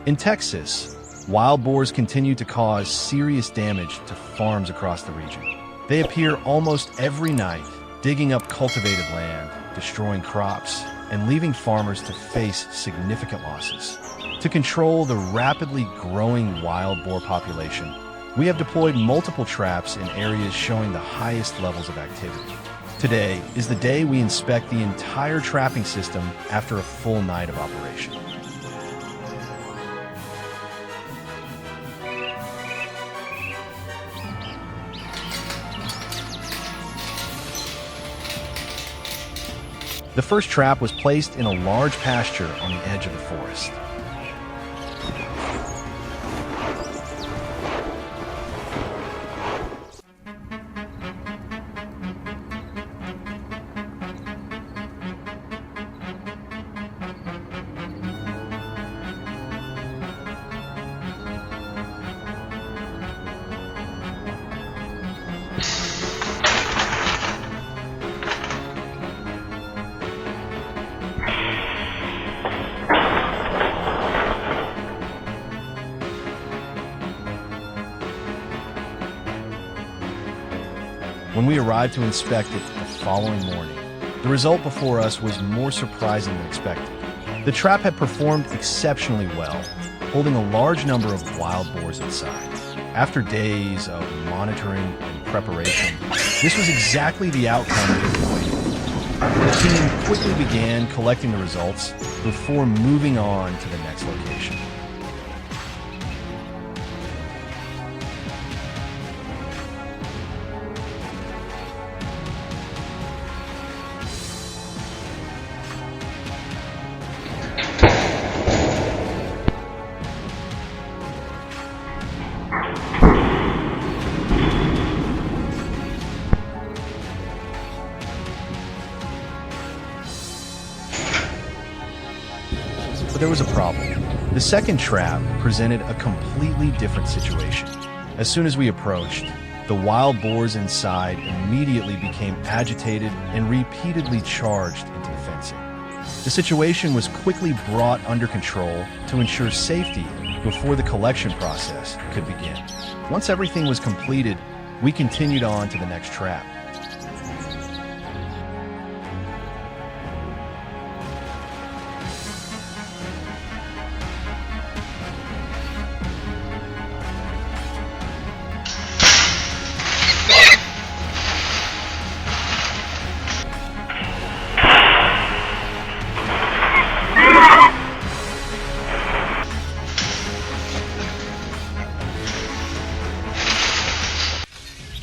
In Texas, wild boars continue to cause serious damage to farms across the region. They appear almost every night, digging up cultivated land, destroying crops, and leaving farmers to face significant losses. To control the rapidly growing wild boar population, we have deployed multiple traps in areas showing the highest levels of activity. Today is the day we inspect the entire trapping system after a full night of operation. The first trap was placed in a large pasture on the edge of the forest. When we arrived to inspect it the following morning, the result before us was more surprising than expected. The trap had performed exceptionally well, holding a large number of wild boars inside. After days of monitoring and preparation, this was exactly the outcome we avoided. The team quickly began collecting the results before moving on to the next location. But there was a problem. The second trap presented a completely different situation. As soon as we approached, the wild boars inside immediately became agitated and repeatedly charged into the fencing. The situation was quickly brought under control to ensure safety before the collection process could begin. Once everything was completed, we continued on to the next trap.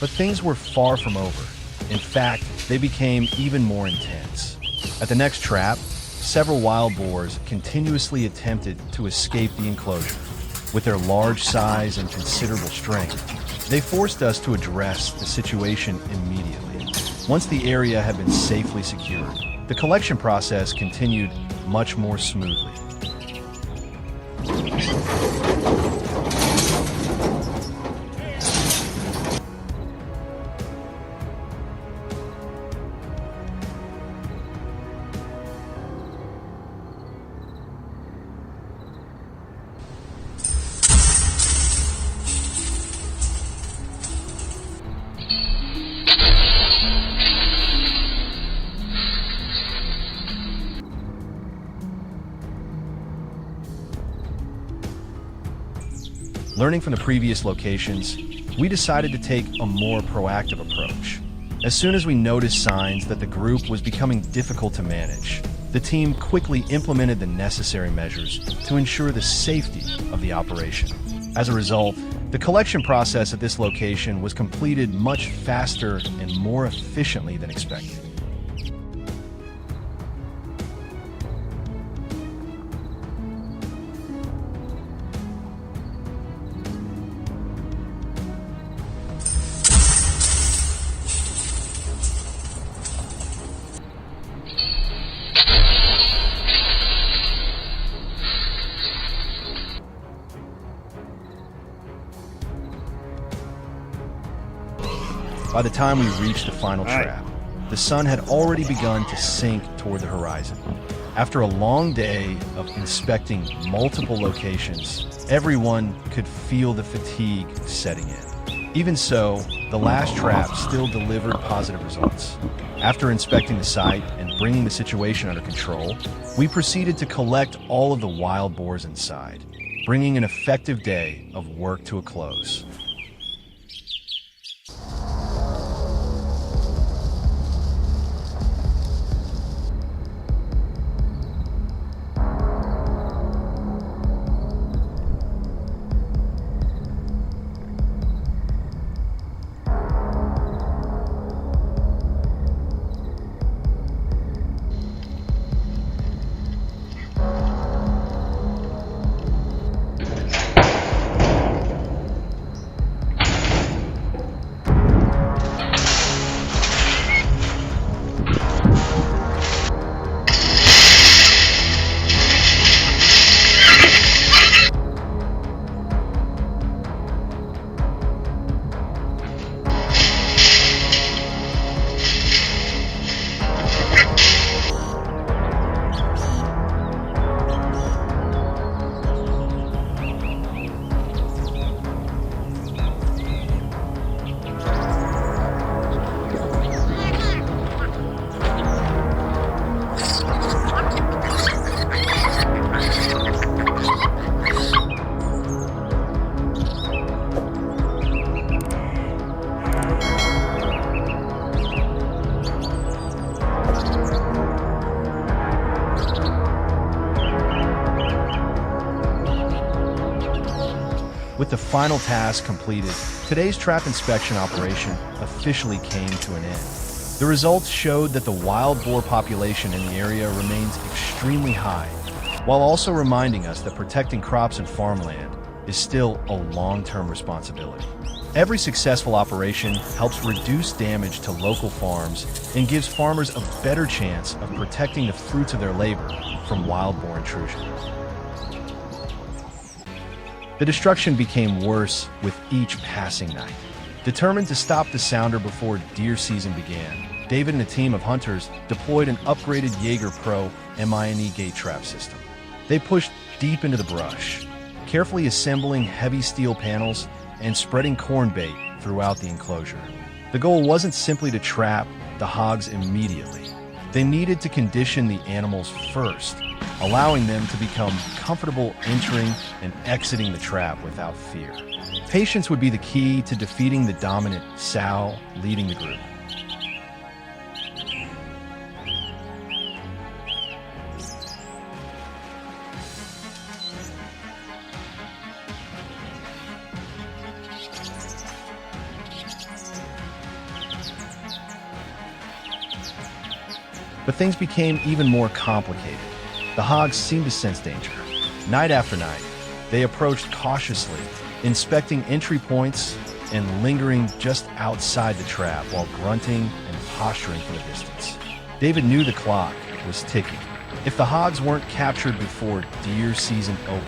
But things were far from over. In fact, they became even more intense. At the next trap, several wild boars continuously attempted to escape the enclosure. With their large size and considerable strength, they forced us to address the situation immediately. Once the area had been safely secured, the collection process continued much more smoothly. Learning from the previous locations, we decided to take a more proactive approach. As soon as we noticed signs that the group was becoming difficult to manage, the team quickly implemented the necessary measures to ensure the safety of the operation. As a result, the collection process at this location was completed much faster and more efficiently than expected. By the time we reached the final trap, the sun had already begun to sink toward the horizon. After a long day of inspecting multiple locations, everyone could feel the fatigue setting in. Even so, the last trap still delivered positive results. After inspecting the site and bringing the situation under control, we proceeded to collect all of the wild boars inside, bringing an effective day of work to a close. With the final task completed, today's trap inspection operation officially came to an end. The results showed that the wild boar population in the area remains extremely high, while also reminding us that protecting crops and farmland is still a long-term responsibility. Every successful operation helps reduce damage to local farms and gives farmers a better chance of protecting the fruits of their labor from wild boar intrusion. The destruction became worse with each passing night. Determined to stop the sounder before deer season began, David and a team of hunters deployed an upgraded Jaeger Pro mine gate trap system. They pushed deep into the brush, carefully assembling heavy steel panels and spreading corn bait throughout the enclosure. The goal wasn't simply to trap the hogs immediately. They needed to condition the animals first, allowing them to become comfortable entering and exiting the trap without fear. Patience would be the key to defeating the dominant sow leading the group. But things became even more complicated. The hogs seemed to sense danger. Night after night, they approached cautiously, inspecting entry points and lingering just outside the trap while grunting and posturing for the distance. David knew the clock was ticking. If the hogs weren't captured before deer season opened,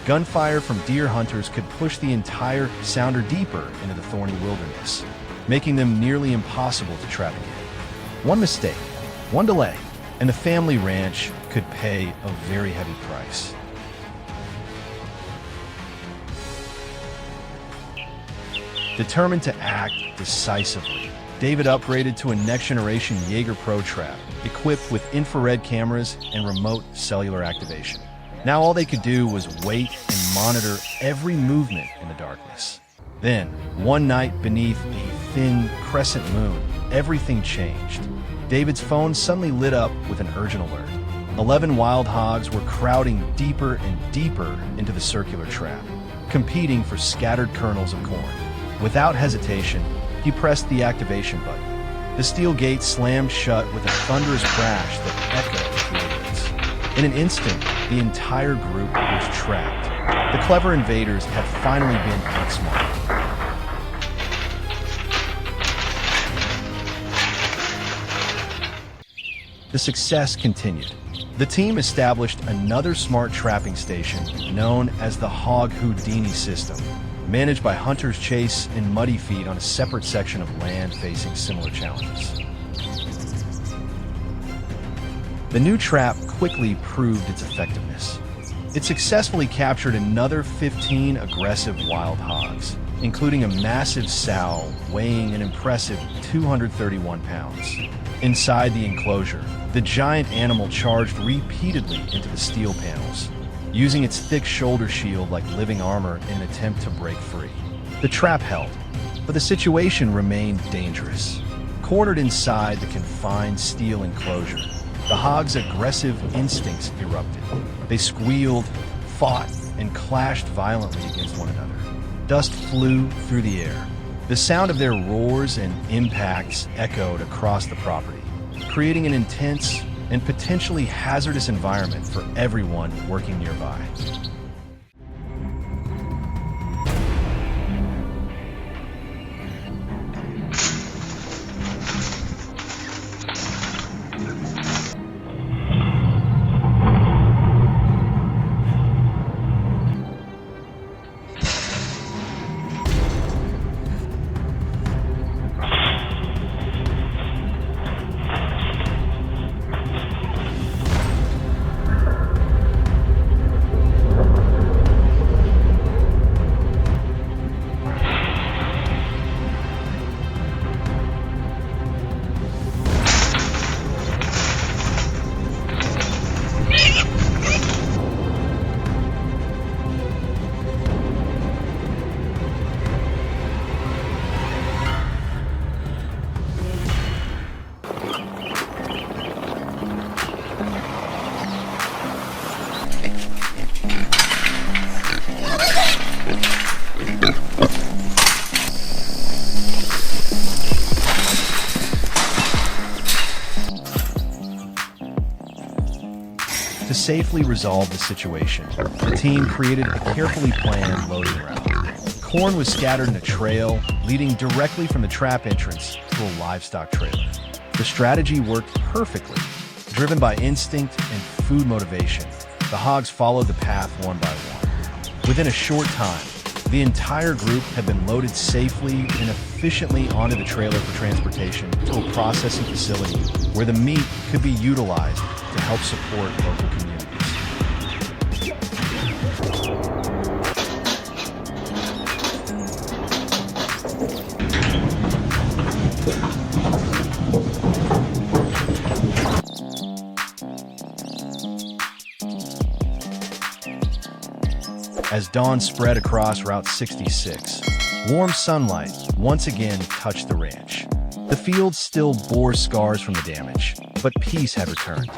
gunfire from deer hunters could push the entire sounder deeper into the thorny wilderness, making them nearly impossible to trap again. One mistake, one delay, and the family ranch could pay a very heavy price. Determined to act decisively, David upgraded to a next-generation Jaeger Pro trap, equipped with infrared cameras and remote cellular activation. Now all they could do was wait and monitor every movement in the darkness. Then, one night beneath a thin crescent moon, everything changed. David's phone suddenly lit up with an urgent alert. 11 wild hogs were crowding deeper and deeper into the circular trap, competing for scattered kernels of corn. Without hesitation, he pressed the activation button. The steel gate slammed shut with a thunderous crash that echoed through the woods. In an instant, the entire group was trapped. The clever invaders had finally been outsmarted. The success continued. The team established another smart trapping station known as the Hog Houdini system, managed by hunters Chase and Muddy Feet on a separate section of land facing similar challenges. The new trap quickly proved its effectiveness. It successfully captured another 15 aggressive wild hogs, including a massive sow weighing an impressive 231 pounds. Inside the enclosure, the giant animal charged repeatedly into the steel panels, using its thick shoulder shield like living armor in an attempt to break free. The trap held, but the situation remained dangerous. Cornered inside the confined steel enclosure, the hogs' aggressive instincts erupted. They squealed, fought, and clashed violently against one another. Dust flew through the air. The sound of their roars and impacts echoed across the property, creating an intense and potentially hazardous environment for everyone working nearby. To safely resolve the situation, the team created a carefully planned loading route. Corn was scattered in a trail leading directly from the trap entrance to a livestock trailer. The strategy worked perfectly. Driven by instinct and food motivation, the hogs followed the path one by one. Within a short time, the entire group had been loaded safely and efficiently onto the trailer for transportation to a processing facility where the meat could be utilized to help support local communities. As dawn spread across Route 66, warm sunlight once again touched the ranch. The fields still bore scars from the damage, but peace had returned.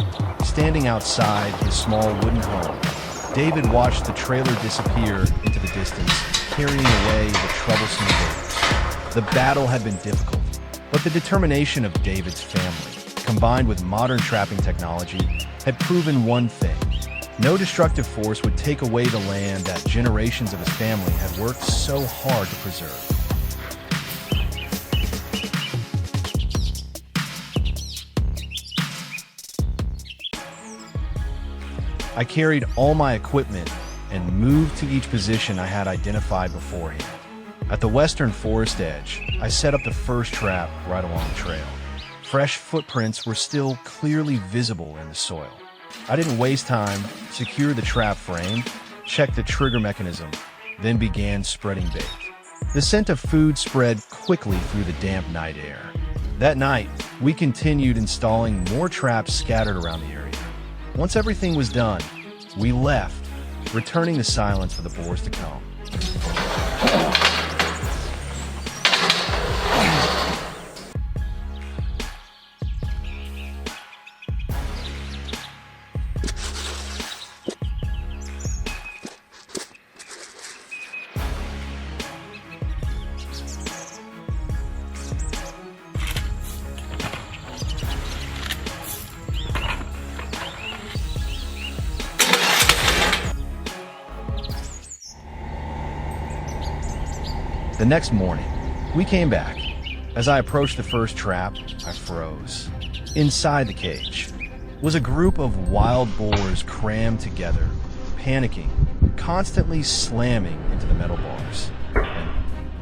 Standing outside his small wooden home, David watched the trailer disappear into the distance, carrying away the troublesome invaders. The battle had been difficult, but the determination of David's family, combined with modern trapping technology, had proven one thing. No destructive force would take away the land that generations of his family had worked so hard to preserve. I carried all my equipment and moved to each position I had identified beforehand. At the western forest edge, I set up the first trap right along the trail. Fresh footprints were still clearly visible in the soil. I didn't waste time, secured the trap frame, checked the trigger mechanism, then began spreading bait. The scent of food spread quickly through the damp night air. That night, we continued installing more traps scattered around the area. Once everything was done, we left, returning the silence for the boars to come. The next morning, we came back. As I approached the first trap, I froze. Inside the cage was a group of wild boars crammed together, panicking, constantly slamming into the metal bars. And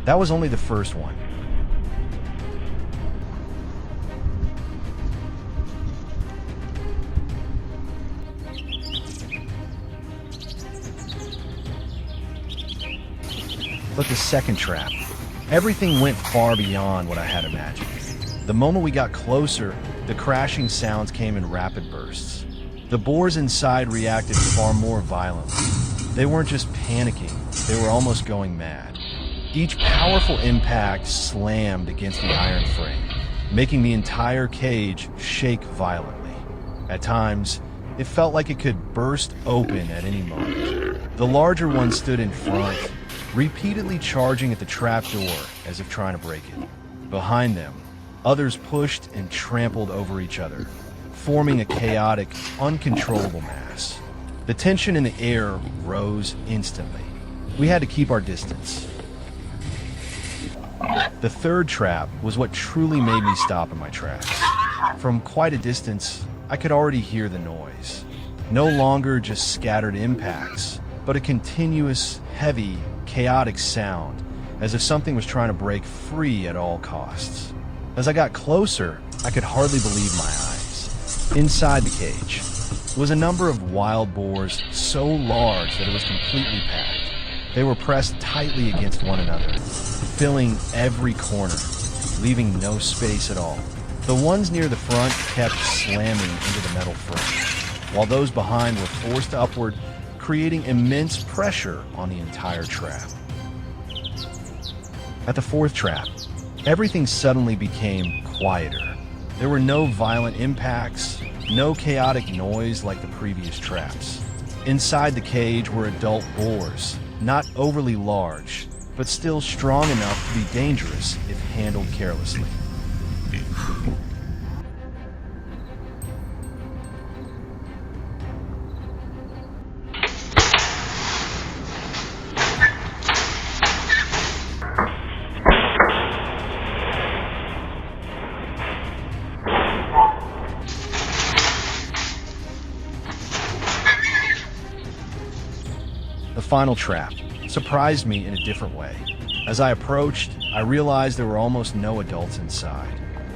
that was only the first one. But the second trap, everything went far beyond what I had imagined. The moment we got closer, the crashing sounds came in rapid bursts. The boars inside reacted far more violently. They weren't just panicking, they were almost going mad. Each powerful impact slammed against the iron frame, making the entire cage shake violently. At times, it felt like it could burst open at any moment. The larger one stood in front, repeatedly charging at the trapdoor as if trying to break it. Behind them, others pushed and trampled over each other, forming a chaotic, uncontrollable mass. The tension in the air rose instantly. We had to keep our distance. The third trap was what truly made me stop in my tracks. From quite a distance, I could already hear the noise. No longer just scattered impacts, but a continuous, heavy, chaotic sound, as if something was trying to break free at all costs. As I got closer, I could hardly believe my eyes. Inside the cage was a number of wild boars so large that it was completely packed. They were pressed tightly against one another, filling every corner, leaving no space at all. The ones near the front kept slamming into the metal frame, while those behind were forced upward, creating immense pressure on the entire trap. At the fourth trap, everything suddenly became quieter. There were no violent impacts, no chaotic noise like the previous traps. Inside the cage were adult boars, not overly large, but still strong enough to be dangerous if handled carelessly. The final trap surprised me in a different way. As I approached, I realized there were almost no adults inside.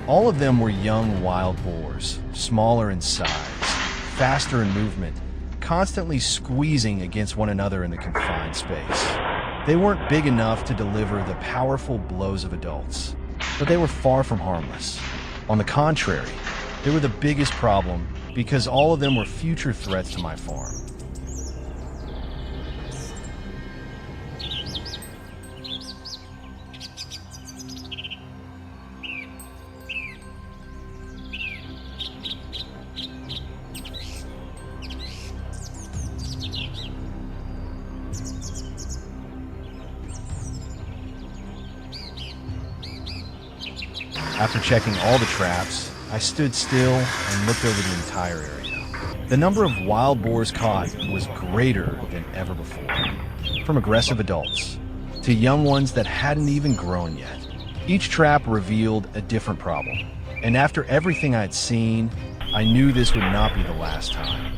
All of them were young wild boars, smaller in size, faster in movement, constantly squeezing against one another in the confined space. They weren't big enough to deliver the powerful blows of adults, but they were far from harmless. On the contrary, they were the biggest problem because all of them were future threats to my farm. After checking all the traps, I stood still and looked over the entire area. The number of wild boars caught was greater than ever before. From aggressive adults to young ones that hadn't even grown yet. Each trap revealed a different problem. And after everything I'd seen, I knew this would not be the last time.